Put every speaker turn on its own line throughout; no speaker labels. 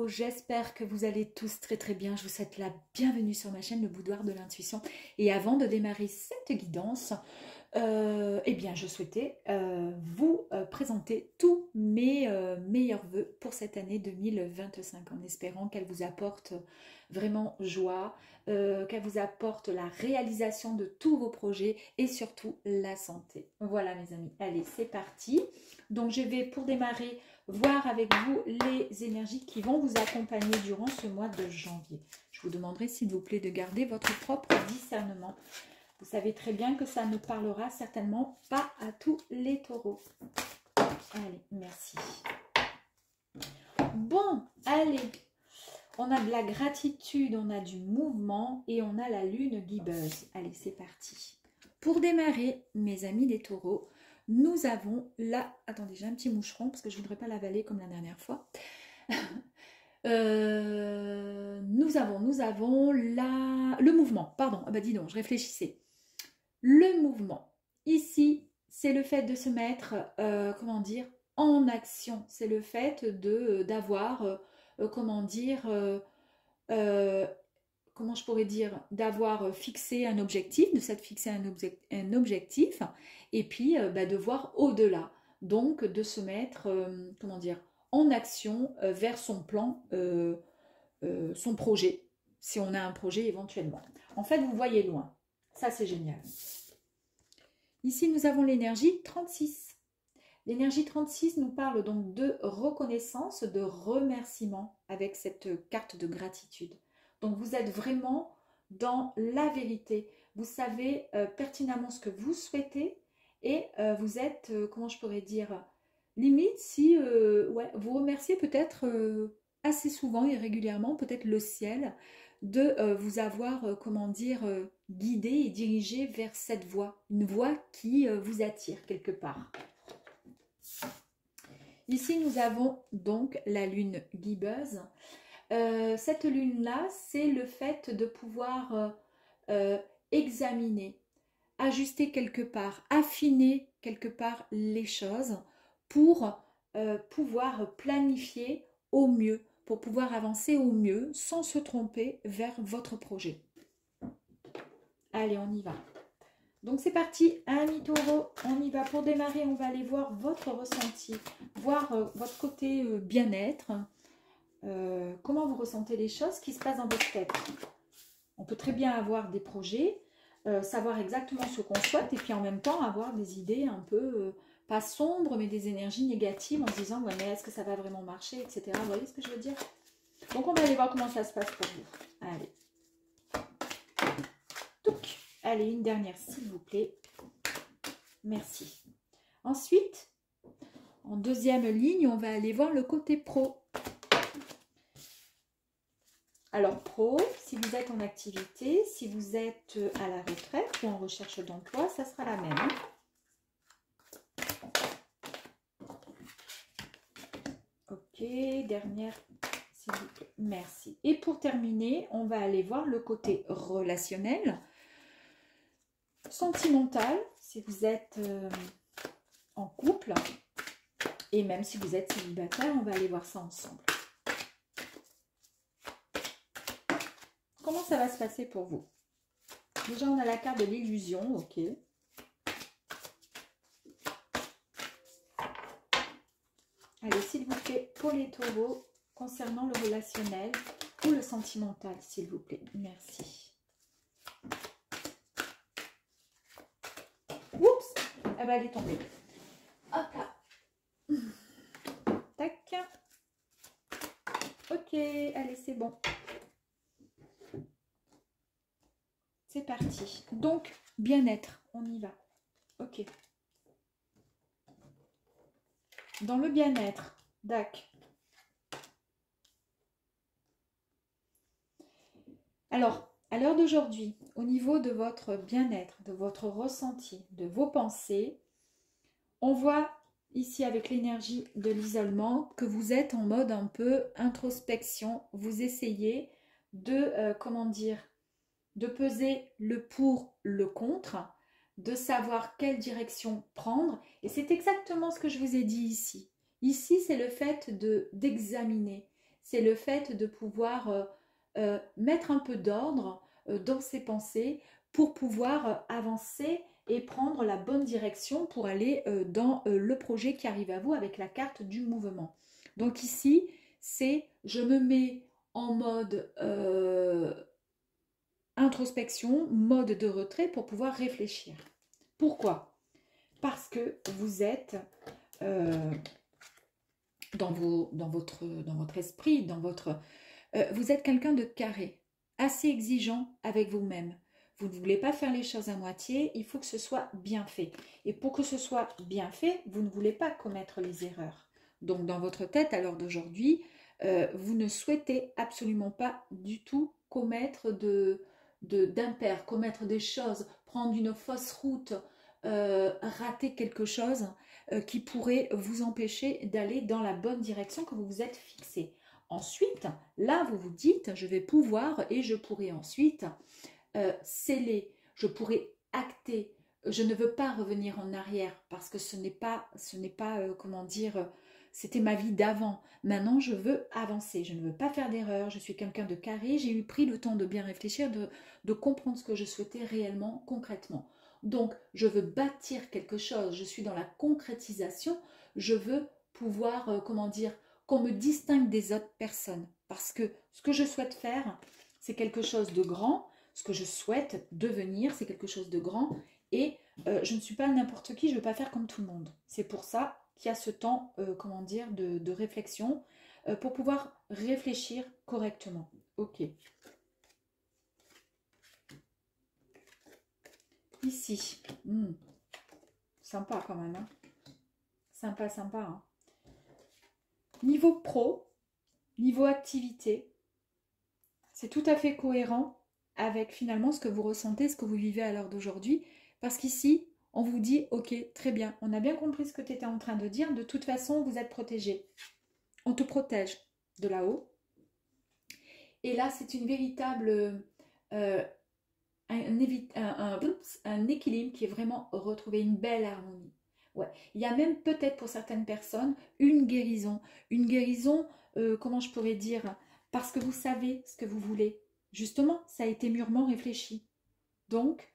taureaux, j'espère que vous allez tous très très bien. Je vous souhaite la bienvenue sur ma chaîne Le Boudoir de l'Intuition. Et avant de démarrer cette guidance, eh bien je souhaitais vous présenter tous mes meilleurs vœux pour cette année 2025 en espérant qu'elle vous apporte vraiment joie, qu'elle vous apporte la réalisation de tous vos projets et surtout la santé. Voilà mes amis, allez c'est parti. Donc je vais pour démarrer voir avec vous les énergies qui vont vous accompagner durant ce mois de janvier. Je vous demanderai s'il vous plaît de garder votre propre discernement. Vous savez très bien que ça ne parlera certainement pas à tous les taureaux. Allez, merci. Bon, allez. On a de la gratitude, on a du mouvement et on a la lune guibeuse. Allez, c'est parti. Pour démarrer, mes amis les taureaux, nous avons là... Attendez, j'ai un petit moucheron parce que je ne voudrais pas l'avaler comme la dernière fois. Nous avons le mouvement. Pardon, ah bah dis donc, je réfléchissais. Le mouvement. Ici, c'est le fait de se mettre, comment dire, en action. C'est le fait d'avoir, comment dire, comment je pourrais dire, d'avoir fixé un objectif, de s'être fixé un objectif, et puis de voir au-delà. Donc, de se mettre, comment dire, en action vers son plan, son projet, si on a un projet éventuellement. En fait, vous voyez loin. Ça, c'est génial. Ici, nous avons l'énergie 36. L'énergie 36 nous parle donc de reconnaissance, de remerciement avec cette carte de gratitude. Donc, vous êtes vraiment dans la vérité. Vous savez pertinemment ce que vous souhaitez et vous êtes, comment je pourrais dire, limite si ouais, vous remerciez peut-être assez souvent et régulièrement, peut-être le ciel, de vous avoir, comment dire, guidé et dirigé vers cette voie. Une voie qui vous attire quelque part. Ici, nous avons donc la lune guibeuse. Cette lune-là, c'est le fait de pouvoir examiner, ajuster quelque part, affiner quelque part les choses pour pouvoir planifier au mieux, pour pouvoir avancer au mieux sans se tromper vers votre projet. Allez, on y va. Donc c'est parti, amis taureaux, on y va. Pour démarrer, on va aller voir votre ressenti, voir votre côté bien-être, comment vous ressentez les choses qui se passent dans votre tête. On peut très bien avoir des projets, savoir exactement ce qu'on souhaite et puis en même temps avoir des idées un peu, pas sombres, mais des énergies négatives en se disant ouais, mais est-ce que ça va vraiment marcher, etc. Vous voyez ce que je veux dire? Donc on va aller voir comment ça se passe pour vous. Allez. Touc. Allez, une dernière s'il vous plaît. Merci. Ensuite, en deuxième ligne, on va aller voir le côté pro. Alors pro, si vous êtes en activité, si vous êtes à la retraite ou en recherche d'emploi, ça sera la même. Ok, dernière, s'il vous plaît. Merci. Et pour terminer, on va aller voir le côté relationnel, sentimental, si vous êtes en couple, et même si vous êtes célibataire, on va aller voir ça ensemble. Comment ça va se passer pour vous? Déjà, on a la carte de l'illusion, ok. Allez, s'il vous plaît, pour les taureaux, concernant le relationnel ou le sentimental, s'il vous plaît. Merci. Oups, elle va aller tomber. Hop là. Tac. Ok, allez, c'est bon. C'est parti. Donc, bien-être, on y va. Ok. Dans le bien-être, dac. Alors, à l'heure d'aujourd'hui, au niveau de votre bien-être, de votre ressenti, de vos pensées, on voit ici avec l'énergie de l'isolement que vous êtes en mode un peu introspection. Vous essayez de, comment dire, de peser le pour, le contre, de savoir quelle direction prendre. Et c'est exactement ce que je vous ai dit ici. Ici, c'est le fait d'examiner. c'est le fait de pouvoir mettre un peu d'ordre dans ses pensées pour pouvoir avancer et prendre la bonne direction pour aller dans le projet qui arrive à vous avec la carte du mouvement. Donc ici, c'est je me mets en mode introspection, mode de retrait pour pouvoir réfléchir. Pourquoi? Parce que vous êtes dans votre esprit, vous êtes quelqu'un de carré, assez exigeant avec vous-même. Vous ne voulez pas faire les choses à moitié, il faut que ce soit bien fait. Et pour que ce soit bien fait, vous ne voulez pas commettre les erreurs. Donc dans votre tête, à l'heure d'aujourd'hui, vous ne souhaitez absolument pas du tout commettre d'impair, commettre des choses, prendre une fausse route, rater quelque chose qui pourrait vous empêcher d'aller dans la bonne direction que vous vous êtes fixé. Ensuite, là, vous vous dites, je vais pouvoir et je pourrai ensuite sceller, je pourrai acter. Je ne veux pas revenir en arrière parce que ce n'est pas comment dire, c'était ma vie d'avant. Maintenant, je veux avancer. Je ne veux pas faire d'erreur. Je suis quelqu'un de carré. J'ai eu pris le temps de bien réfléchir, de comprendre ce que je souhaitais réellement, concrètement. Donc, je veux bâtir quelque chose. Je suis dans la concrétisation. Je veux pouvoir, comment dire, qu'on me distingue des autres personnes. Parce que ce que je souhaite faire, c'est quelque chose de grand. Ce que je souhaite devenir, c'est quelque chose de grand. Et je ne suis pas n'importe qui, je ne veux pas faire comme tout le monde. C'est pour ça qu'il y a ce temps, comment dire, de réflexion, pour pouvoir réfléchir correctement. Ok. Ici. Sympa quand même. Hein. Sympa, sympa. Hein. Niveau pro, niveau activité, c'est tout à fait cohérent avec finalement ce que vous ressentez, ce que vous vivez à l'heure d'aujourd'hui. Parce qu'ici, on vous dit, ok, très bien, on a bien compris ce que tu étais en train de dire, de toute façon, vous êtes protégé. On te protège de là-haut. Et là, c'est une véritable... un équilibre qui est vraiment retrouvé, une belle harmonie. Ouais. Il y a même peut-être pour certaines personnes une guérison, comment je pourrais dire, parce que vous savez ce que vous voulez. Justement, ça a été mûrement réfléchi. Donc,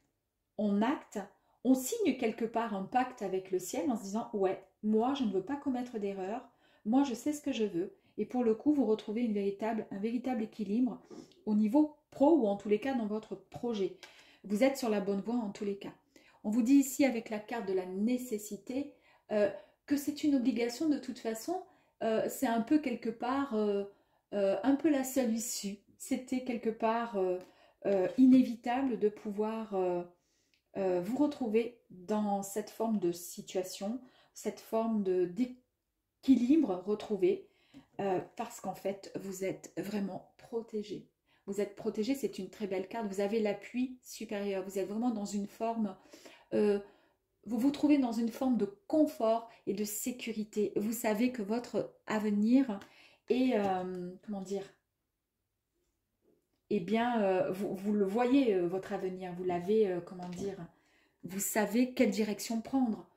on acte, on signe quelque part un pacte avec le ciel en se disant, ouais, moi je ne veux pas commettre d'erreur, moi je sais ce que je veux. Et pour le coup, vous retrouvez un véritable équilibre au niveau pro ou en tous les cas dans votre projet. Vous êtes sur la bonne voie en tous les cas. On vous dit ici avec la carte de la nécessité que c'est une obligation de toute façon. C'est un peu quelque part, un peu la seule issue. C'était quelque part inévitable de pouvoir vous retrouver dans cette forme de situation, cette forme d'équilibre retrouvé. Parce qu'en fait, vous êtes vraiment protégé. Vous êtes protégé, c'est une très belle carte. Vous avez l'appui supérieur. Vous êtes vraiment dans une forme... vous vous trouvez dans une forme de confort et de sécurité. Vous savez que votre avenir est... comment dire? Eh bien, vous le voyez, votre avenir. Vous l'avez, comment dire? Vous savez quelle direction prendre.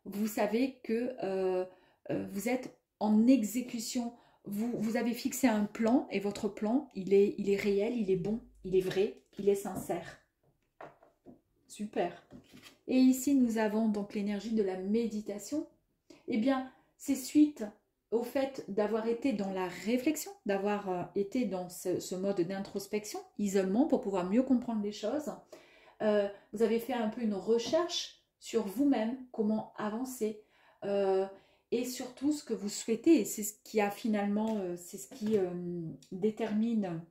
Vous savez que vous êtes en exécution. Vous avez fixé un plan et votre plan, il est réel, il est bon, il est vrai, il est sincère. Super. Et ici, nous avons donc l'énergie de la méditation. Eh bien, c'est suite au fait d'avoir été dans la réflexion, d'avoir été dans ce mode d'introspection, isolement, pour pouvoir mieux comprendre les choses. Vous avez fait un peu une recherche sur vous-même, comment avancer, et surtout ce que vous souhaitez. Et c'est ce qui a finalement, c'est ce qui détermine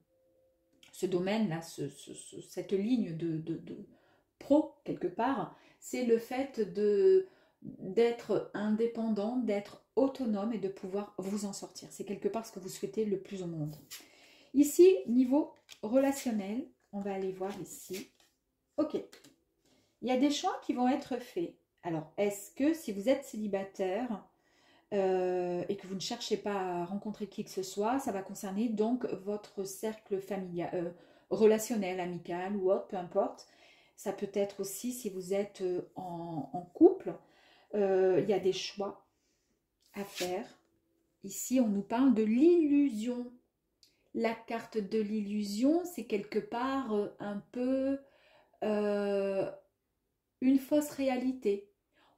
ce domaine-là, cette ligne de pro, quelque part. C'est le fait d'être indépendant, d'être autonome et de pouvoir vous en sortir. C'est quelque part ce que vous souhaitez le plus au monde. Ici, niveau relationnel, on va aller voir ici. Ok, il y a des choix qui vont être faits. Alors, est-ce que si vous êtes célibataire et que vous ne cherchez pas à rencontrer qui que ce soit, ça va concerner donc votre cercle familial, relationnel, amical ou autre, peu importe. Ça peut être aussi si vous êtes en couple, il y a des choix à faire. ici, on nous parle de l'illusion. La carte de l'illusion, c'est quelque part un peu une fausse réalité.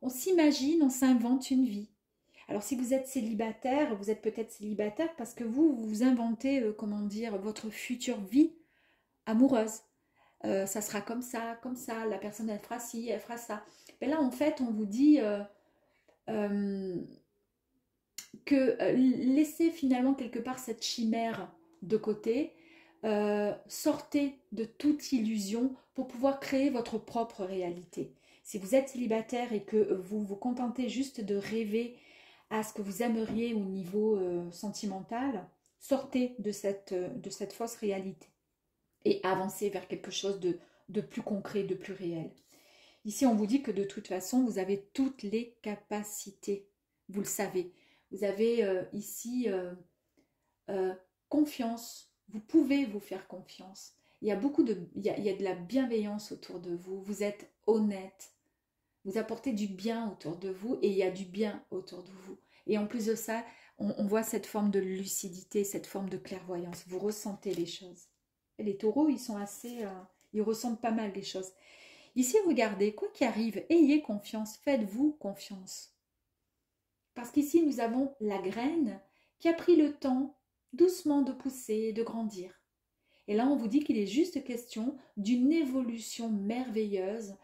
On s'imagine, on s'invente une vie. Alors si vous êtes célibataire, vous êtes peut-être célibataire parce que vous inventez, comment dire, votre future vie amoureuse. Ça sera comme ça, la personne elle fera ci, elle fera ça. Mais là en fait on vous dit euh, que laissez finalement quelque part cette chimère de côté, sortez de toute illusion pour pouvoir créer votre propre réalité. Si vous êtes célibataire et que vous vous contentez juste de rêver à ce que vous aimeriez au niveau sentimental, sortez de cette fausse réalité et avancez vers quelque chose de plus concret, de plus réel. Ici, on vous dit que de toute façon, vous avez toutes les capacités. Vous le savez. Vous avez ici confiance. Vous pouvez vous faire confiance. Il y a il y a de la bienveillance autour de vous. Vous êtes honnête. Vous apportez du bien autour de vous et il y a du bien autour de vous. Et en plus de ça, on voit cette forme de lucidité, cette forme de clairvoyance. Vous ressentez les choses. Et les taureaux, ils sont assez... ils ressentent pas mal les choses. Ici, regardez, quoi qu'il arrive, ayez confiance, faites-vous confiance. Parce qu'ici, nous avons la graine qui a pris le temps doucement de pousser et de grandir. Et là, on vous dit qu'il est juste question d'une évolution merveilleuse,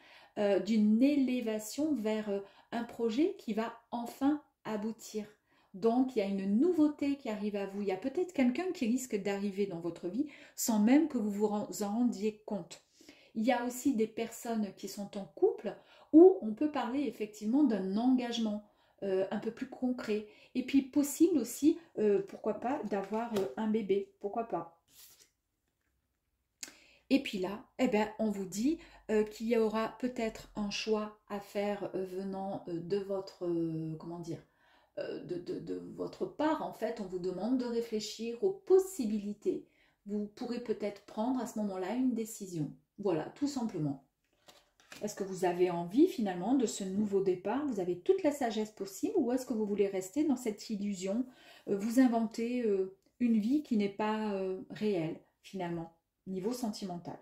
d'une élévation vers un projet qui va enfin aboutir. Donc, il y a une nouveauté qui arrive à vous. Il y a peut-être quelqu'un qui risque d'arriver dans votre vie sans même que vous vous en rendiez compte. Il y a aussi des personnes qui sont en couple où on peut parler effectivement d'un engagement un peu plus concret. Et puis possible aussi, pourquoi pas, d'avoir un bébé. Pourquoi pas. Et puis là, eh ben, on vous dit qu'il y aura peut-être un choix à faire venant de votre, comment dire, de votre part. En fait, on vous demande de réfléchir aux possibilités. Vous pourrez peut-être prendre à ce moment-là une décision. Voilà, tout simplement. Est-ce que vous avez envie finalement de ce nouveau départ? Vous avez toute la sagesse possible ou est-ce que vous voulez rester dans cette illusion, vous inventer une vie qui n'est pas réelle finalement, niveau sentimental?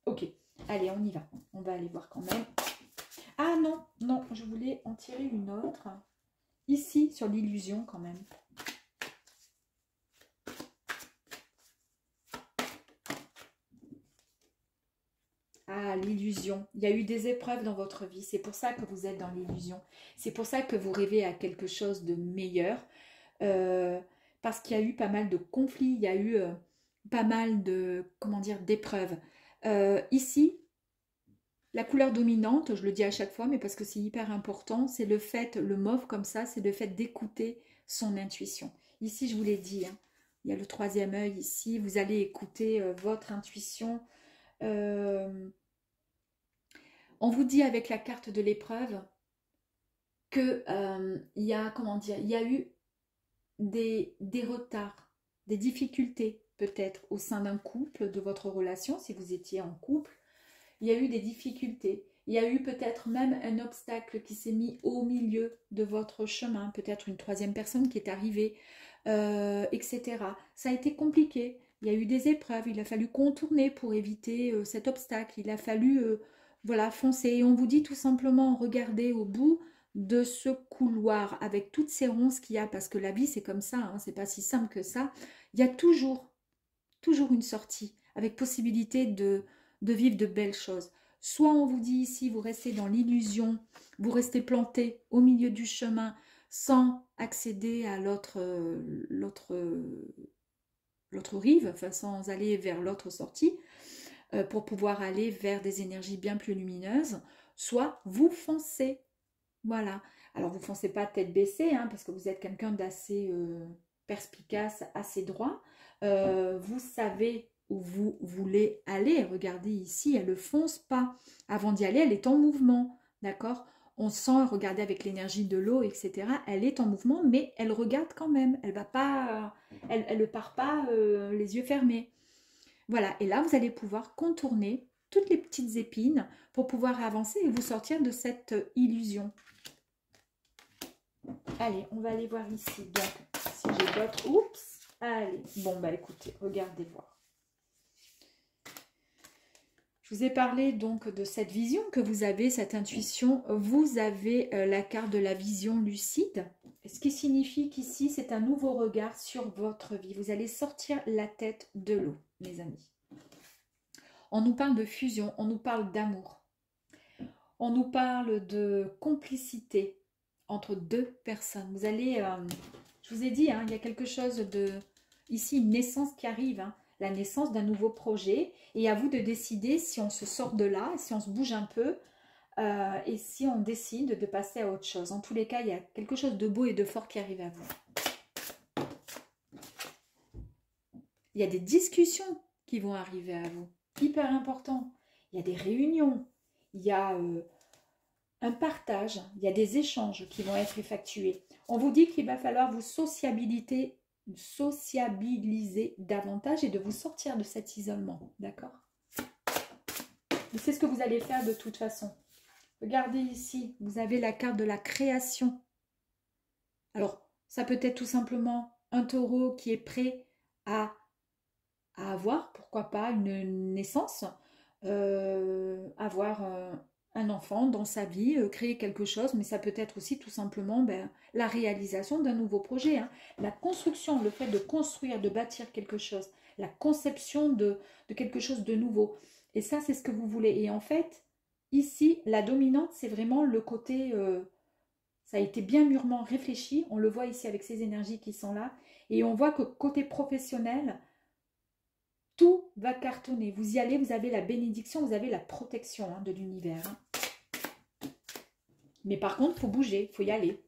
Ok, allez, on y va. On va aller voir quand même. Ah non, non, je voulais en tirer une autre. Ici, sur l'illusion quand même. Ah, l'illusion. Il y a eu des épreuves dans votre vie. C'est pour ça que vous êtes dans l'illusion. C'est pour ça que vous rêvez à quelque chose de meilleur. Parce qu'il y a eu pas mal de conflits. Il y a eu pas mal de, comment dire, d'épreuves. Ici, la couleur dominante, je le dis à chaque fois, mais parce que c'est hyper important, c'est le fait, le mauve comme ça, c'est le fait d'écouter son intuition. Ici, je vous l'ai dit, hein, il y a le troisième œil ici. Vous allez écouter votre intuition. On vous dit avec la carte de l'épreuve que il y a, comment dire, il y a eu des retards, des difficultés peut-être au sein d'un couple, de votre relation, si vous étiez en couple. Il y a eu des difficultés. Il y a eu peut-être même un obstacle qui s'est mis au milieu de votre chemin, peut-être une troisième personne qui est arrivée, etc. Ça a été compliqué. Il y a eu des épreuves. Il a fallu contourner pour éviter cet obstacle. Il a fallu voilà, foncer. Et on vous dit tout simplement, regardez au bout de ce couloir avec toutes ces ronces qu'il y a, parce que la vie c'est comme ça, hein, c'est pas si simple que ça. Il y a toujours une sortie avec possibilité de vivre de belles choses. Soit on vous dit ici, vous restez dans l'illusion, vous restez planté au milieu du chemin sans accéder à l'autre rive, enfin, sans aller vers l'autre sortie, pour pouvoir aller vers des énergies bien plus lumineuses. Soit vous foncez, voilà. Alors vous foncez pas tête baissée, hein, parce que vous êtes quelqu'un d'assez perspicace, assez droit. Vous savez où vous voulez aller. Regardez ici, elle ne fonce pas. Avant d'y aller, elle est en mouvement. D'accord? On sent, regardez avec l'énergie de l'eau, etc. Elle est en mouvement, mais elle regarde quand même. Elle va pas, elle ne part pas les yeux fermés. Voilà. Et là, vous allez pouvoir contourner toutes les petites épines pour pouvoir avancer et vous sortir de cette illusion. Allez, on va aller voir ici. Donc, si j'ai d'autres. Oups, allez. Bon, bah écoutez, regardez voir. Je vous ai parlé donc de cette vision que vous avez, cette intuition. Vous avez la carte de la vision lucide, ce qui signifie qu'ici, c'est un nouveau regard sur votre vie. Vous allez sortir la tête de l'eau, mes amis. On nous parle de fusion, on nous parle d'amour. On nous parle de complicité entre deux personnes. Vous allez, je vous ai dit, hein, il y a quelque chose de... Ici, une naissance qui arrive, hein, la naissance d'un nouveau projet. Et à vous de décider si on se sort de là, si on se bouge un peu, et si on décide de passer à autre chose. En tous les cas, il y a quelque chose de beau et de fort qui arrive à vous. Il y a des discussions qui vont arriver à vous, hyper important. Il y a des réunions, il y a un partage, il y a des échanges qui vont être effectués. On vous dit qu'il va falloir vous sociabiliser davantage et de vous sortir de cet isolement, d'accord? C'est ce que vous allez faire de toute façon. Regardez ici, vous avez la carte de la création. Alors, ça peut être tout simplement un taureau qui est prêt à avoir, pourquoi pas, une naissance, avoir un enfant dans sa vie, créer quelque chose, mais ça peut être aussi tout simplement la réalisation d'un nouveau projet. Hein. La construction, le fait de construire, de bâtir quelque chose, la conception de quelque chose de nouveau. Et ça, c'est ce que vous voulez. Et en fait, ici, la dominante, c'est vraiment le côté... ça a été bien mûrement réfléchi. On le voit ici avec ces énergies qui sont là. Et on voit que côté professionnel, tout va cartonner. Vous y allez, vous avez la bénédiction, vous avez la protection de l'univers. Hein. Mais par contre, il faut bouger, il faut y aller.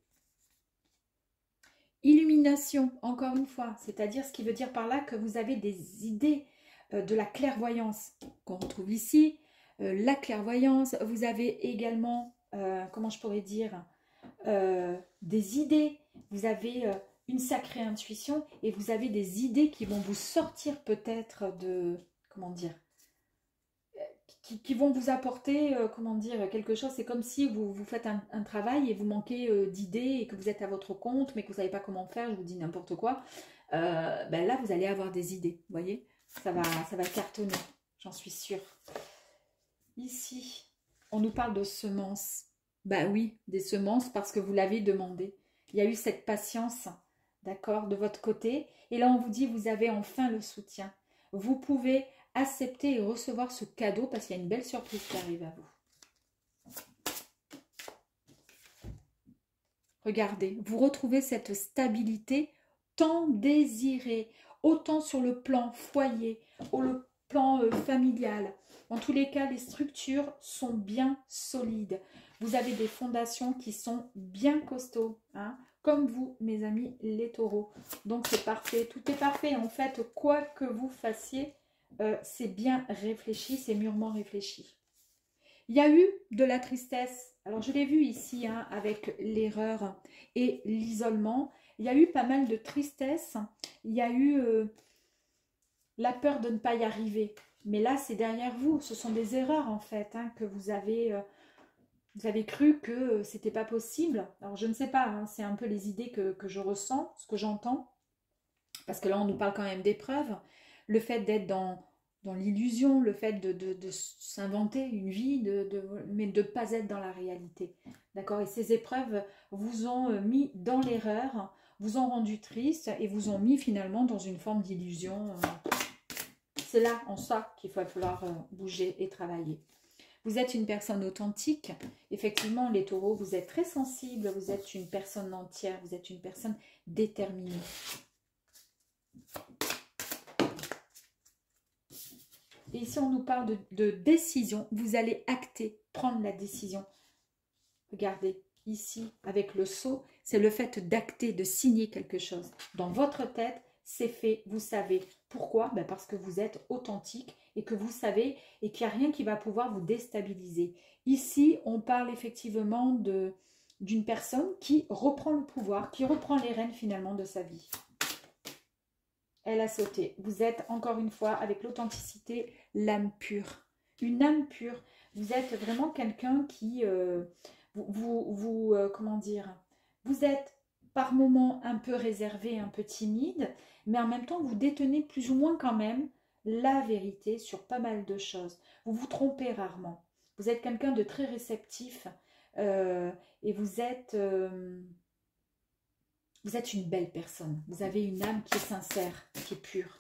Illumination, encore une fois, c'est-à-dire ce qui veut dire par là que vous avez des idées de la clairvoyance qu'on retrouve ici. La clairvoyance, vous avez également, comment je pourrais dire, des idées, vous avez une sacrée intuition et vous avez des idées qui vont vous sortir peut-être de, comment dire, qui vont vous apporter, comment dire, quelque chose. C'est comme si vous faites un travail et vous manquez d'idées et que vous êtes à votre compte mais que vous ne savez pas comment faire, je vous dis n'importe quoi. Là, vous allez avoir des idées, vous voyez, ça va cartonner, j'en suis sûre. Ici, on nous parle de semences. Bah oui, des semences parce que vous l'avez demandé. Il y a eu cette patience, d'accord, de votre côté. Et là, on vous dit, vous avez enfin le soutien. Vous pouvez accepter et recevoir ce cadeau parce qu'il y a une belle surprise qui arrive à vous. Regardez, vous retrouvez cette stabilité tant désirée, autant sur le plan foyer, ou le plan familial. En tous les cas, les structures sont bien solides. Vous avez des fondations qui sont bien costauds, hein, comme vous, mes amis, les taureaux. Donc, c'est parfait. Tout est parfait. En fait, quoi que vous fassiez, c'est bien réfléchi, c'est mûrement réfléchi. Il y a eu de la tristesse. Alors, je l'ai vu ici, hein, avec l'erreur et l'isolement. Il y a eu pas mal de tristesse. Il y a eu la peur de ne pas y arriver. Mais là, c'est derrière vous. Ce sont des erreurs, en fait, hein, que vous avez cru que c'était pas possible. Alors, je ne sais pas. Hein, c'est un peu les idées que je ressens, ce que j'entends. Parce que là, on nous parle quand même d'épreuves. Le fait d'être dans l'illusion, le fait de s'inventer une vie, mais de ne pas être dans la réalité. D'accord? Et ces épreuves vous ont mis dans l'erreur, vous ont rendu triste et vous ont mis finalement dans une forme d'illusion. C'est là, en ça, qu'il va falloir bouger et travailler. Vous êtes une personne authentique. Effectivement, les taureaux, vous êtes très sensibles, vous êtes une personne entière, vous êtes une personne déterminée. Et ici, on nous parle de décision. Vous allez acter, prendre la décision. Regardez, ici, avec le sceau, c'est le fait d'acter, de signer quelque chose. Dans votre tête, c'est fait, vous savez. Pourquoi? Parce que vous êtes authentique et que vous savez et qu'il n'y a rien qui va pouvoir vous déstabiliser. Ici, on parle effectivement d'une personne qui reprend le pouvoir, qui reprend les rênes finalement de sa vie. Elle a sauté. Vous êtes, encore une fois, avec l'authenticité, l'âme pure. Une âme pure. Vous êtes vraiment quelqu'un qui... comment dire? Vous êtes par moments un peu réservé, un peu timide, mais en même temps, vous détenez plus ou moins quand même la vérité sur pas mal de choses. Vous vous trompez rarement. Vous êtes quelqu'un de très réceptif et vous êtes une belle personne. Vous avez une âme qui est sincère, qui est pure.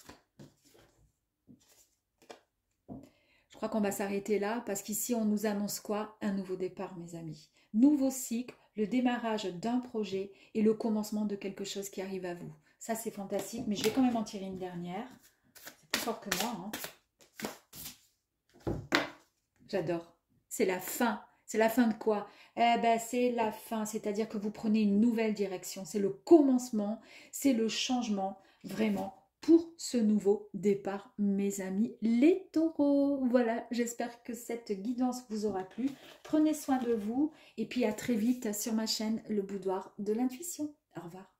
Je crois qu'on va s'arrêter là parce qu'ici, on nous annonce quoi? Un nouveau départ, mes amis. Nouveau cycle, le démarrage d'un projet et le commencement de quelque chose qui arrive à vous. Ça, c'est fantastique, mais je vais quand même en tirer une dernière. C'est plus fort que moi. Hein. J'adore. C'est la fin. C'est la fin de quoi? Eh ben, c'est la fin, c'est-à-dire que vous prenez une nouvelle direction. C'est le commencement, c'est le changement, vraiment, pour ce nouveau départ, mes amis, les taureaux. Voilà, j'espère que cette guidance vous aura plu. Prenez soin de vous et puis à très vite sur ma chaîne Le Boudoir de l'Intuition. Au revoir.